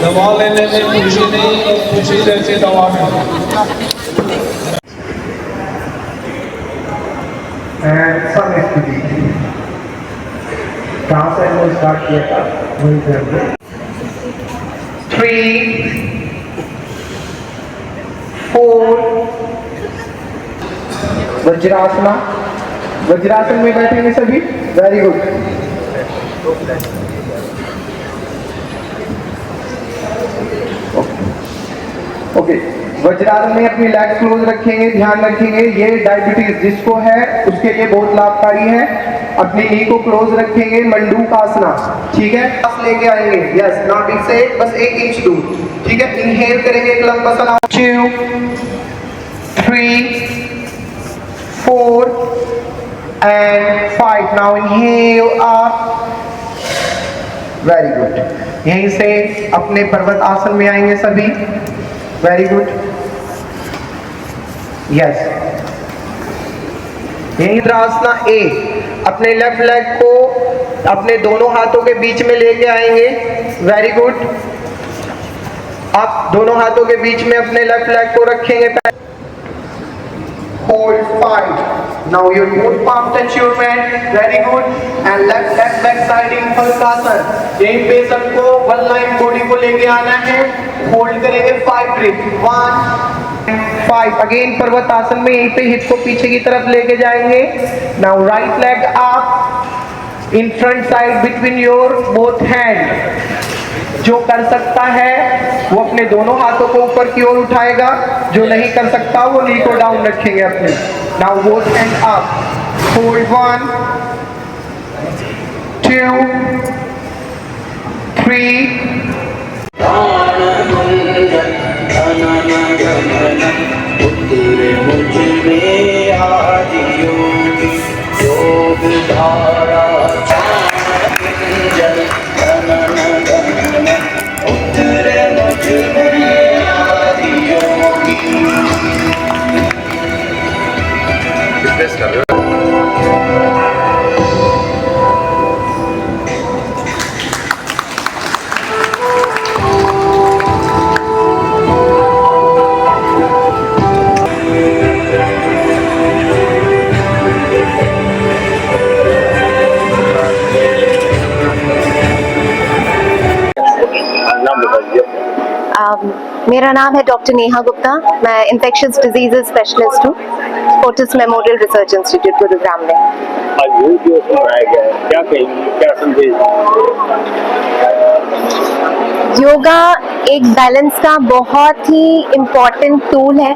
दवा लेने में खुशी नहीं और खुशी जैसे दवा में। स्थिति कहाँ से हमने स्टार्ट किया था वही करेंगे। 3 4 वज्रासना, वज्रासन में बैठेंगे सभी। Very good. ओके, वज्रासन में अपनी लेग क्लोज रखेंगे। ध्यान रखेंगे ये डायबिटीज जिसको है उसके लिए बहुत लाभकारी है। अपनी नी को क्लोज रखेंगे। मंडूकासना, ठीक है, बस लेके आएंगे। यस, नॉट से बस 1 इंच दूर, ठीक है। इनहेल करेंगे, एक लंबा सा 2 3 4 and 5. Now inhale up. Very good. यहीं से अपने पर्वत आसन में आएंगे सभी। Very good. यस, यही वज्रासना ए। अपने लेफ्ट लेग को अपने दोनों हाथों के बीच में लेके आएंगे। Very good. आप दोनों हाथों के बीच में अपने लेफ्ट लेग को रखेंगे। Hold 5. Now your both palm touch your mat. Very good. And left back siding फलकासन। यहीं पे सबको वन लाइन बॉडी को लेके आना है। होल्ड करेंगे 5 ब्रीथ। 1 5। अगेन पर्वतासन में यहीं पे हिप को पीछे की तरफ लेके जाएंगे। Now right leg up in front side between your both hand. जो कर सकता है वो अपने दोनों हाथों को ऊपर की ओर उठाएगा। जो नहीं कर सकता वो नी को डाउन रखेंगे अपने। Now both hand up. Hold 1 2 3 मेरा नाम है डॉक्टर नेहा गुप्ता। मैं इन्फेक्शियस डिजीजेज स्पेशलिस्ट हूँ Fortis memorial research institute Gurugram में। आज योग दिवस मनाया गया है, क्या कहेंगे, क्या संदेश? योगा एक बैलेंस का बहुत ही इम्पोर्टेंट टूल है।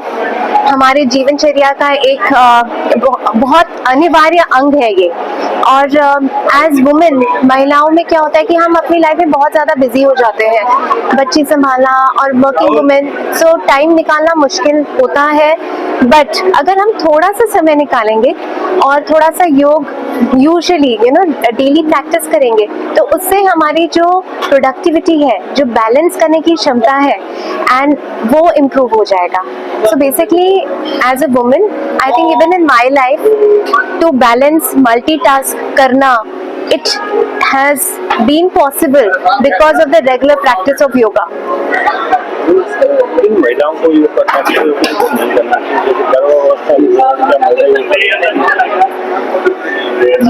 हमारे जीवनचर्या का एक बहुत अनिवार्य अंग है ये। और एज वुमेन, महिलाओं में क्या होता है कि हम अपनी लाइफ में बहुत ज़्यादा बिजी हो जाते हैं, बच्ची संभालना और वर्किंग वुमेन, सो टाइम निकालना मुश्किल होता है। बट अगर हम थोड़ा सा समय निकालेंगे और थोड़ा सा योग यूजुअली डेली प्रैक्टिस करेंगे तो उससे हमारी जो प्रोडक्टिविटी है, जो बैलेंस करने की क्षमता है, एंड वो इम्प्रूव हो जाएगा। So basically as a woman I think even in my life to balance multitask करना it has been possible because of the regular practice of yoga. महिलाओं को योग करना चाहिए, नहीं करना चाहिए।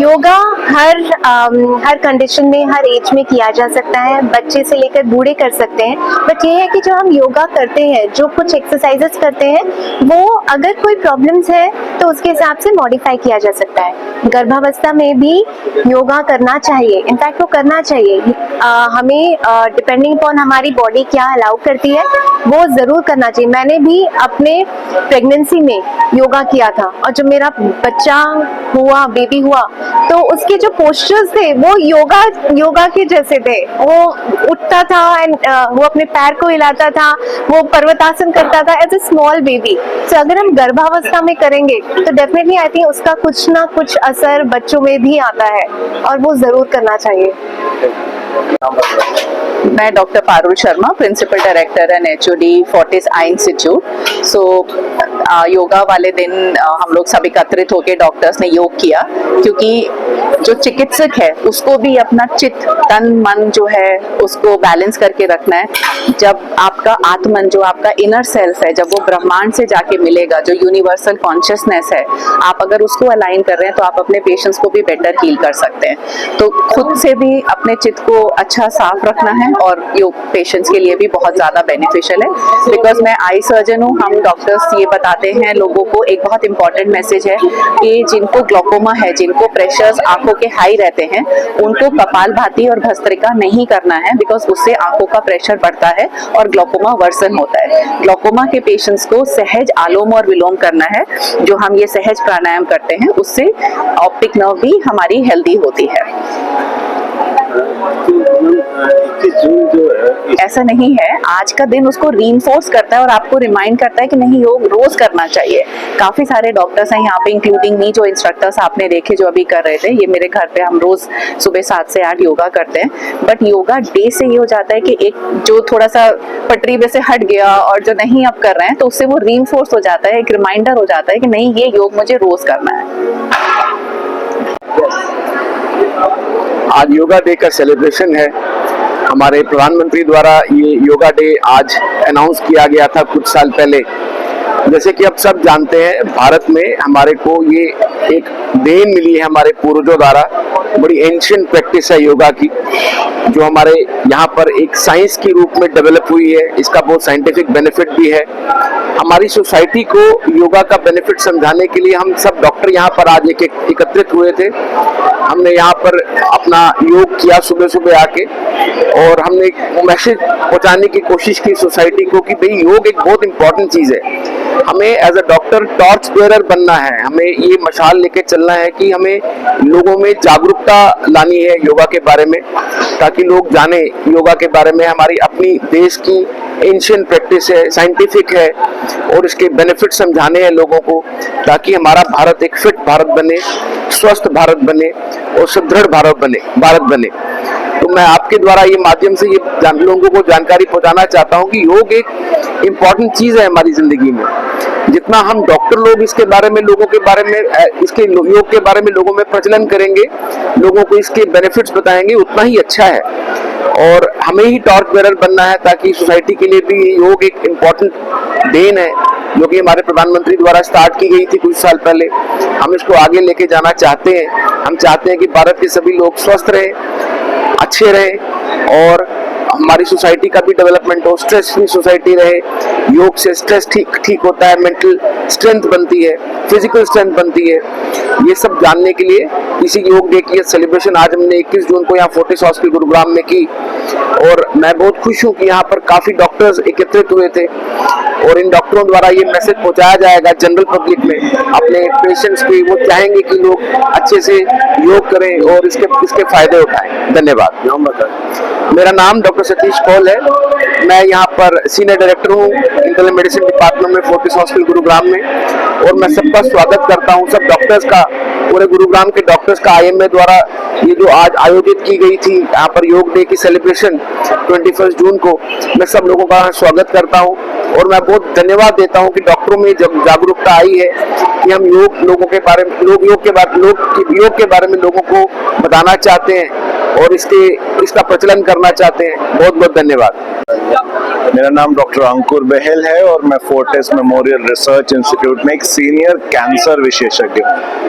योगा हर कंडीशन में, हर एज में किया जा सकता है। बच्चे से लेकर बूढ़े कर सकते हैं। बट ये है कि जो हम योगा करते हैं, जो कुछ एक्सरसाइजेस करते हैं, वो अगर कोई प्रॉब्लम्स है तो उसके हिसाब से मॉडिफाई किया जा सकता है। गर्भावस्था में भी योगा करना चाहिए, इनफैक्ट वो करना चाहिए। हमें डिपेंडिंग अपॉन हमारी बॉडी क्या अलाउ करती है वो जरूर करना चाहिए। मैंने भी अपने प्रेगनेंसी में योगा किया था और जब मेरा बच्चा हुआ, बेबी हुआ, तो उसके जो पोस्चर्स थे वो योगा के जैसे थे। वो उठता था एंड वो अपने पैर को हिलाता था, वो पर्वतासन करता था एज ए स्मॉल बेबी। सो अगर हम गर्भावस्था में करेंगे तो डेफिनेटली आई थिंक उसका कुछ ना कुछ असर बच्चों में भी आता है और वो जरूर करना चाहिए। मैं doctor Parul Sharma, principal director and HOD Fortis eye institute. So yoga वाले दिन हम लोग सब एकत्रित होकर डॉक्टर्स ने योग किया, क्योंकि जो चिकित्सक है उसको भी अपना चित्त तन मन जो है उसको बैलेंस करके रखना है। जब आपका आत्मन जो आपका इनर सेल्फ है, जब वो ब्रह्मांड से जाके मिलेगा, जो यूनिवर्सल कॉन्शियसनेस है, आप अगर उसको अलाइन कर रहे हैं तो आप अपने पेशेंट्स को भी बेटर हील कर सकते हैं। तो खुद से भी अपने चित्त को अच्छा साफ रखना है और योग पेशेंट्स के लिए भी बहुत ज्यादा बेनिफिशियल है। बिकॉज मैं आई सर्जन हूँ, हम डॉक्टर्स ये बताते हैं लोगों को, एक बहुत इंपॉर्टेंट मैसेज है कि जिनको ग्लोकोमा है, जिनको प्रेशर्स आंखों के हाई रहते हैं, उनको कपालभाति और भस्त्रिका नहीं करना है, बिकॉज उससे आंखों का प्रेशर बढ़ता है और ग्लोकोमा वर्सन होता है। ग्लोकोमा के पेशेंट्स को सहज आलोम और विलोम करना है, जो हम ये सहज प्राणायाम करते हैं, उससे ऑप्टिक नर्व भी हमारी हेल्दी होती है। 21 जून जो है, ऐसा नहीं है, आज का दिन उसको रीइंफोर्स करता है और आपको रिमाइंड करता है कि नहीं, योग रोज करना चाहिए। काफी सारे डॉक्टर्स हैं यहाँ पे, इंक्लूडिंग मी, जो इंस्ट्रक्टर्स आपने देखे जो अभी कर रहे थे, ये मेरे घर पे हम रोज सुबह 7 से 8 योगा करते हैं। बट योगा डे से ये हो जाता है कि एक जो थोड़ा सा पटरी में से हट गया और जो नहीं अब कर रहे हैं, तो उससे वो रीइंफोर्स हो जाता है, एक रिमाइंडर हो जाता है कि नहीं, ये योग मुझे रोज करना है। आज योगा डे का सेलिब्रेशन है। हमारे प्रधानमंत्री द्वारा ये योगा डे आज अनाउंस किया गया था कुछ साल पहले। जैसे कि आप सब जानते हैं, भारत में हमारे को ये एक देन मिली है हमारे पूर्वजों द्वारा। बड़ी एंशिएंट प्रैक्टिस है योगा की, जो हमारे यहाँ पर एक साइंस के रूप में डेवलप हुई है। इसका बहुत साइंटिफिक बेनिफिट भी है। हमारी सोसाइटी को योगा का बेनिफिट समझाने के लिए हम सब डॉक्टर यहाँ पर आज एकत्रित हुए थे। हमने यहाँ पर अपना योग किया सुबह सुबह आके, और हमने मैसेज पहुँचाने की कोशिश की सोसाइटी को कि भाई योग एक बहुत इंपॉर्टेंट चीज़ है। हमें as a doctor torch bearer बनना है, हमें ये मशाल लेके चलना है कि हमें लोगों में जागरूकता लानी है योगा के बारे में, ताकि लोग जाने योगा के बारे में। हमारी अपनी देश की एंशिएंट प्रैक्टिस है, साइंटिफिक है, और इसके बेनिफिट समझाने हैं लोगों को, ताकि हमारा भारत एक फिट भारत बने, स्वस्थ भारत बने और सुदृढ़ भारत बने। तो मैं आपके द्वारा ये माध्यम से ये लोगों को जानकारी पहुंचाना चाहता हूं कि योग एक इम्पॉर्टेंट चीज है हमारी जिंदगी में। जितना हम डॉक्टर लोग इसके बारे में लोगों के बारे में इसके योग के बारे में लोगों में प्रचलन करेंगे, लोगों को इसके बेनिफिट्स बताएंगे, उतना ही अच्छा है। और हमें ही टॉर्च बेरर बनना है, ताकि सोसाइटी के लिए भी योग एक इम्पॉर्टेंट देन है, जो कि हमारे प्रधानमंत्री द्वारा स्टार्ट की गई थी कुछ साल पहले। हम इसको आगे लेके जाना चाहते हैं। हम चाहते हैं कि भारत के सभी लोग स्वस्थ रहें, अच्छे रहें, और हमारी सोसाइटी का भी डेवलपमेंट हो, स्ट्रेस फ्री सोसाइटी रहे। योग से स्ट्रेस ठीक होता है, मेंटल स्ट्रेंथ बनती है, फिजिकल स्ट्रेंथ बनती है। ये सब जानने के लिए इसी योग डे की सेलिब्रेशन आज हमने 21 जून को यहाँ फोर्टिस हॉस्पिटल गुरुग्राम में की, और मैं बहुत खुश हूँ कि यहाँ पर काफी डॉक्टर्स एकत्रित हुए थे, और इन डॉक्टरों द्वारा ये मैसेज पहुंचाया जाएगा जनरल पब्लिक में अपने पेशेंट्स को। वो चाहेंगे कि लोग अच्छे से योग करें और इसके फायदे उठाएं। धन्यवाद। नाम बताएं। मेरा नाम डॉक्टर सतीश कौल है। मैं यहाँ पर सीनियर डायरेक्टर हूँ इंटरनल मेडिसिन डिपार्टमेंट में फोर्टिस हॉस्पिटल गुरुग्राम में, और मैं सबका स्वागत करता हूँ, सब डॉक्टर्स का, पूरे गुरुग्राम के डॉक्टर्स का IMA द्वारा ये जो आज आयोजित की गई थी यहाँ पर योग डे की सेलिब्रेशन 21 जून को, मैं सब लोगों का स्वागत करता हूँ। और मैं बहुत धन्यवाद देता हूँ कि डॉक्टरों में जब जागरूकता आई है कि हम योग के बारे में लोगों को बताना चाहते हैं और इसका प्रचलन करना चाहते हैं। बहुत बहुत धन्यवाद। मेरा नाम डॉक्टर अंकुर बहेल है और मैं फोर्टिस मेमोरियल रिसर्च इंस्टीट्यूट में एक सीनियर कैंसर विशेषज्ञ हूँ।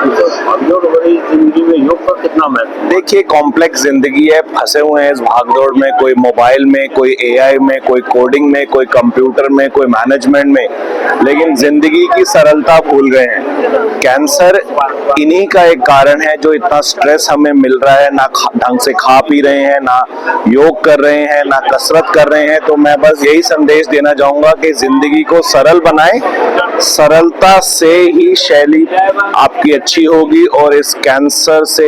जिंदगी में योग का कितना महत्व? देखिए, कॉम्प्लेक्स जिंदगी है, फंसे हुए हैं इस भागदौड़ में, कोई मोबाइल में, कोई AI में, कोई कोडिंग में, कोई कंप्यूटर में, कोई मैनेजमेंट में, लेकिन जिंदगी की सरलता भूल गए हैं। कैंसर इन्हीं का एक कारण है, जो इतना स्ट्रेस हमें मिल रहा है, ना ढंग से खा पी रहे हैं, ना योग कर रहे हैं, ना कसरत कर रहे हैं। तो मैं बस यही संदेश देना चाहूंगा कि जिंदगी को सरल बनाएं, सरलता से ही शैली आपकी अच्छी होगी। और इस कैंसर से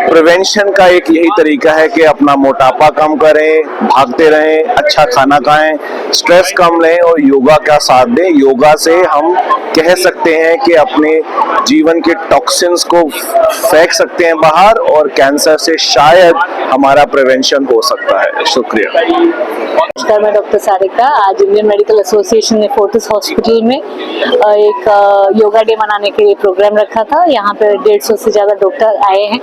प्रिवेंशन का एक यही तरीका है कि अपना मोटापा कम करें, भागते रहें, अच्छा खाना खाएं, स्ट्रेस कम लें और योगा का साथ दें। योगा से हम कह सकते हैं कि अपने जीवन के टॉक्सिन्स को फेंक सकते हैं बाहर, और कैंसर से शायद हमारा प्रिवेंशन हो सकता है। शुक्रिया। नमस्कार, मैं डॉक्टर सारिका। आज इंडियन मेडिकल एसोसिएशन ने फोर्टिस हॉस्पिटल में एक योगा डे मनाने के लिए प्रोग्राम रखा था। यहाँ पे 150 से ज़्यादा डॉक्टर आए हैं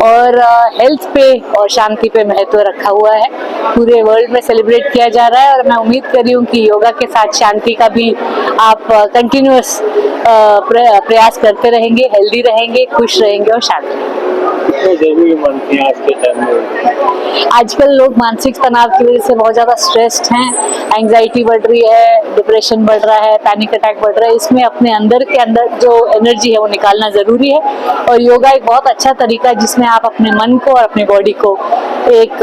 और हेल्थ पे और शांति पे महत्व रखा हुआ है। पूरे वर्ल्ड में सेलिब्रेट किया जा रहा है और मैं उम्मीद कर रही हूँ कि योगा के साथ शांति का भी आप कंटिन्यूअस प्रयास करते रहेंगे, हेल्दी रहेंगे, खुश रहेंगे और शांत रहेंगे। जरूरी मानती हैं आज के टाइम में? आजकल लोग मानसिक तनाव की वजह से बहुत ज़्यादा स्ट्रेस्ड हैं, एंग्जाइटी बढ़ रही है, डिप्रेशन बढ़ रहा है, पैनिक अटैक बढ़ रहा है। इसमें अपने अंदर जो एनर्जी है वो निकालना ज़रूरी है और योगा एक बहुत अच्छा तरीका है जिसमें आप अपने मन को और अपनी बॉडी को एक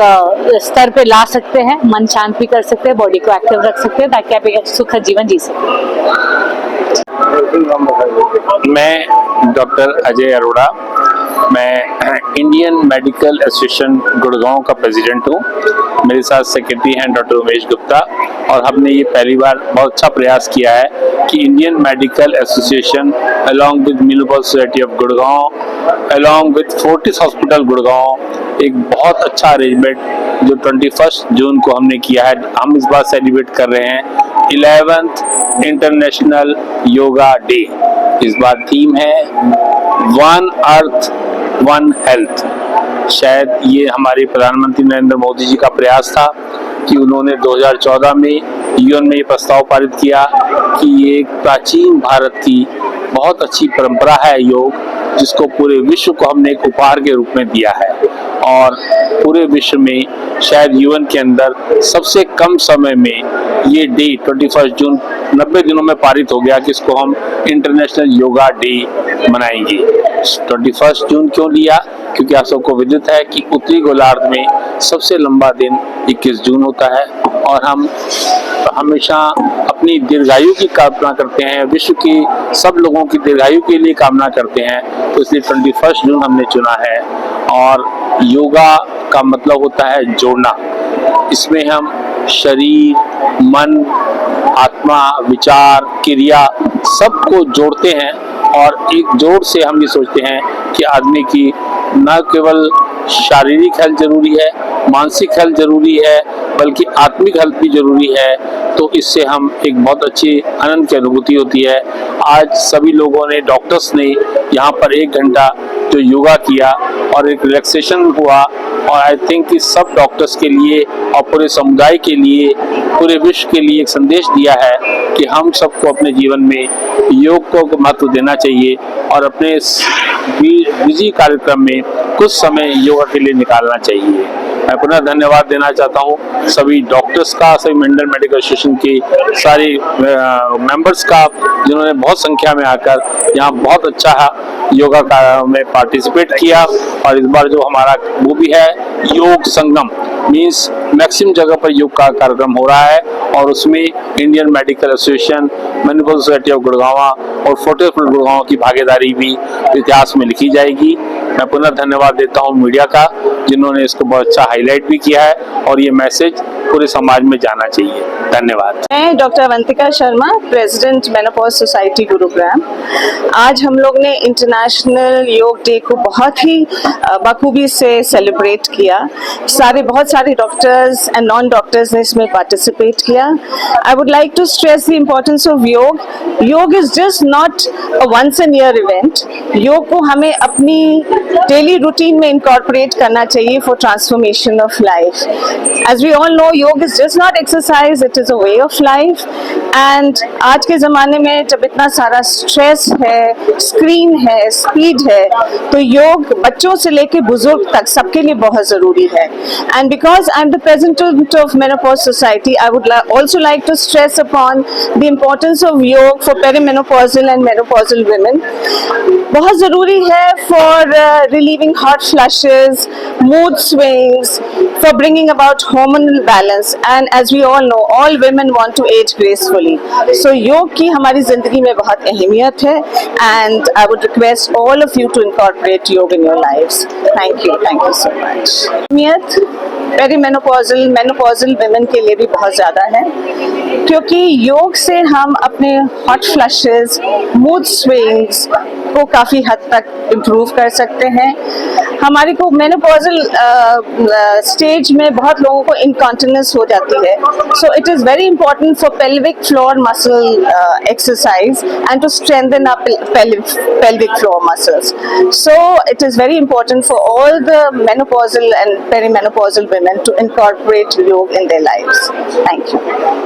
स्तर पे ला सकते हैं, मन शांत भी कर सकते हैं, बॉडी को एक्टिव रख सकते हैं ताकि आप एक सुखद जीवन जी सकें। मैं डॉक्टर अजय अरोड़ा, मैं इंडियन मेडिकल एसोसिएशन गुड़गांव का प्रेसिडेंट हूँ। मेरे साथ सेक्रेटरी हैं डॉक्टर उमेश गुप्ता और हमने ये पहली बार बहुत अच्छा प्रयास किया है कि Indian medical association along with municipal society of Gurgaon along with Fortis hospital Gurgaon एक बहुत अच्छा अरेंजमेंट जो 21 जून को हमने किया है। हम इस बार सेलिब्रेट कर रहे हैं 11th इंटरनेशनल योगा डे। इस बार थीम है वन अर्थ वन हेल्थ। शायद ये हमारे प्रधानमंत्री नरेंद्र मोदी जी का प्रयास था कि उन्होंने 2014 में यूएन में ये प्रस्ताव पारित किया कि ये एक प्राचीन भारत की बहुत अच्छी परंपरा है योग, जिसको पूरे विश्व को हमने एक उपहार के रूप में दिया है और पूरे विश्व में शायद यूएन के अंदर सबसे कम समय में ये डे 21 जून 90 दिनों में पारित हो गया कि इसको हम इंटरनेशनल योगा डे मनाएंगे। 21 जून क्यों लिया? क्योंकि आप सबको विदित है कि उत्तरी गोलार्ध में सबसे लंबा दिन 21 जून होता है और हम हमेशा अपनी दीर्घायु की कामना करते हैं, विश्व की सब लोगों की दीर्घायु के लिए कामना करते हैं, तो इसलिए 21 जून हमने चुना है। और योगा का मतलब होता है जोड़ना। इसमें हम शरीर, मन, आत्मा, विचार, क्रिया सबको जोड़ते हैं और एक जोड़ से हम ये सोचते हैं कि आदमी की न केवल शारीरिक हेल्थ जरूरी है, मानसिक हेल्थ जरूरी है, बल्कि आत्मिक हेल्थ भी जरूरी है। तो इससे हम एक बहुत अच्छी आनंद की अनुभूति होती है। आज सभी लोगों ने, डॉक्टर्स ने यहाँ पर 1 घंटा जो योगा किया और एक रिलैक्सेशन हुआ और आई थिंक कि सब डॉक्टर्स के लिए और पूरे समुदाय के लिए, पूरे विश्व के लिए एक संदेश दिया है कि हम सबको अपने जीवन में योग को महत्व देना चाहिए और अपने बिजी कार्यक्रम में कुछ समय योगा के लिए निकालना चाहिए। मैं पुनः धन्यवाद देना चाहता हूँ सभी डॉक्टर्स का, सभी इंडियन मेडिकल एसोसिएशन के सारे मेंबर्स का, जिन्होंने बहुत संख्या में आकर यहाँ बहुत अच्छा योगा में पार्टिसिपेट किया। और इस बार जो हमारा वो भी है योग संगम, मीन्स मैक्सिमम जगह पर योग का कार्यक्रम हो रहा है और उसमें Indian medical association, municipal society of Gurgaon और फोर्टिस गुड़गांव की भागीदारी भी इतिहास में लिखी जाएगी। मैं पुनः धन्यवाद देता हूँ मीडिया का, जिन्होंने इसको बहुत अच्छा हाईलाइट भी किया है और ये मैसेज पूरे समाज में जाना चाहिए। धन्यवाद। मैं doctor Avantika Sharma, president menopause society Gurugram. आज हम लोग ने इंटरनेशनल योग डे को बहुत ही बखूबी से सेलिब्रेट किया। बहुत सारे डॉक्टर्स एंड नॉन डॉक्टर्स ने इसमें पार्टिसिपेट किया। I would like to stress the importance of yoga. Yoga is just not a once an year event. Yoga को हमें अपनी डेली रूटीन में इनकॉर्पोरेट करना चाहिए for transformation of life. As we all know, yoga is just not exercise, it is a way of life. And आज के जमाने में जब इतना सारा स्ट्रेस है, स्क्रीन है, स्पीड है, तो योग बच्चों से लेके बुजुर्ग तक सबके लिए बहुत जरूरी है। And because I'm the president of Menopause Society, I would also like to stress upon the importance of yoga for perimenopausal and menopausal women. बहुत जरूरी है for relieving hot flushes, mood swings, for bringing about hormonal balance. And as we all know, all women want to age gracefully. So योग की हमारी जिंदगी में बहुत अहमियत है and I would request all of you to incorporate yoga in your lives. Thank you so much. अहमियत perimenopausal, menopausal women के लिए भी बहुत ज़्यादा है, क्योंकि योग से हम अपने हॉट फ्लशेस, मूड स्विंग्स, को काफी हद तक इम्प्रूव कर सकते हैं। हमारी को मेनोपॉजल स्टेज में बहुत लोगों को इनकॉन्टिनेंस हो जाती है, so it is very important for pelvic floor muscle exercise and to strengthen up pelvic floor muscles. So it is very important for all the menopausal and perimenopausal women to incorporate yoga in their lives. Thank you.